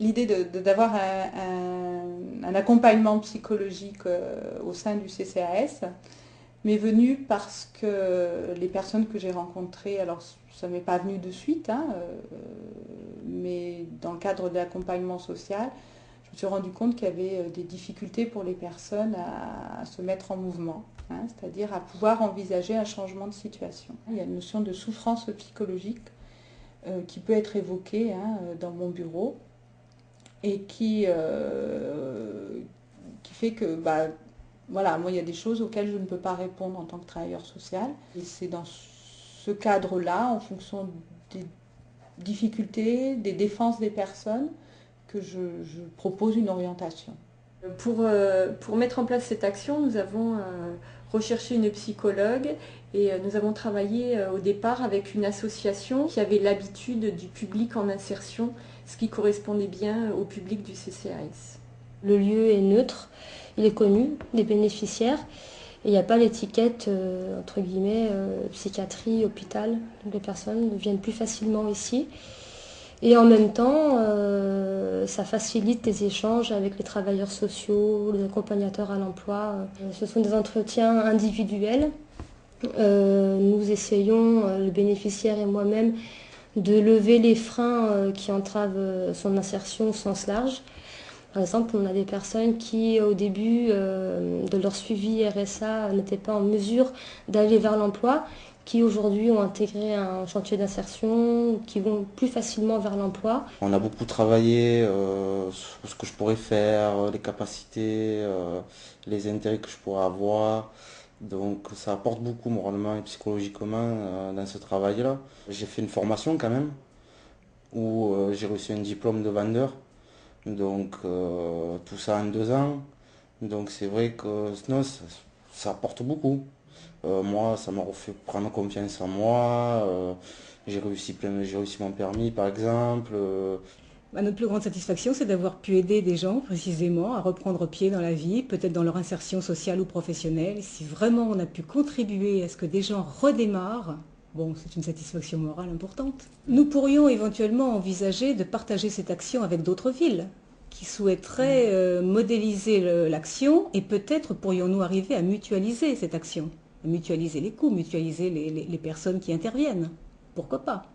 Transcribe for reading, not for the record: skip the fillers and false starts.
l'idée d'avoir un accompagnement psychologique au sein du CCAS m'est venue parce que les personnes que j'ai rencontrées, alors ça ne m'est pas venu de suite, hein, mais dans le cadre de l'accompagnement social, je me suis rendu compte qu'il y avait des difficultés pour les personnes à se mettre en mouvement, hein, c'est-à-dire à pouvoir envisager un changement de situation. Il y a une notion de souffrance psychologique qui peut être évoquée, hein, dans mon bureau et qui fait que voilà, moi il y a des choses auxquelles je ne peux pas répondre en tant que travailleur social. Et c'est dans ce cadre-là, en fonction des difficultés, des défenses des personnes, que je propose une orientation. Pour mettre en place cette action, nous avons recherché une psychologue et nous avons travaillé au départ avec une association qui avait l'habitude du public en insertion, ce qui correspondait bien au public du CCAS. Le lieu est neutre, il est connu des bénéficiaires et il n'y a pas l'étiquette entre guillemets psychiatrie, hôpital. Donc les personnes viennent plus facilement ici. Et en même temps, ça facilite les échanges avec les travailleurs sociaux, les accompagnateurs à l'emploi. Ce sont des entretiens individuels. Nous essayons, le bénéficiaire et moi-même, de lever les freins qui entravent son insertion au sens large. Par exemple, on a des personnes qui, au début de leur suivi RSA, n'étaient pas en mesure d'aller vers l'emploi, qui aujourd'hui ont intégré un chantier d'insertion, qui vont plus facilement vers l'emploi. On a beaucoup travaillé sur ce que je pourrais faire, les capacités, les intérêts que je pourrais avoir. Donc ça apporte beaucoup moralement et psychologiquement dans ce travail-là. J'ai fait une formation quand même, où j'ai reçu un diplôme de vendeur. Donc tout ça en 2 ans. Donc c'est vrai que non, ça apporte beaucoup. Moi, ça m'a refait prendre confiance en moi. J'ai réussi mon permis, par exemple. Notre plus grande satisfaction, c'est d'avoir pu aider des gens précisément à reprendre pied dans la vie, peut-être dans leur insertion sociale ou professionnelle. Si vraiment on a pu contribuer à ce que des gens redémarrent, bon, c'est une satisfaction morale importante. Nous pourrions éventuellement envisager de partager cette action avec d'autres villes qui souhaiteraient modéliser l'action et peut-être pourrions-nous arriver à mutualiser cette action, à mutualiser les coûts, mutualiser les personnes qui interviennent. Pourquoi pas ?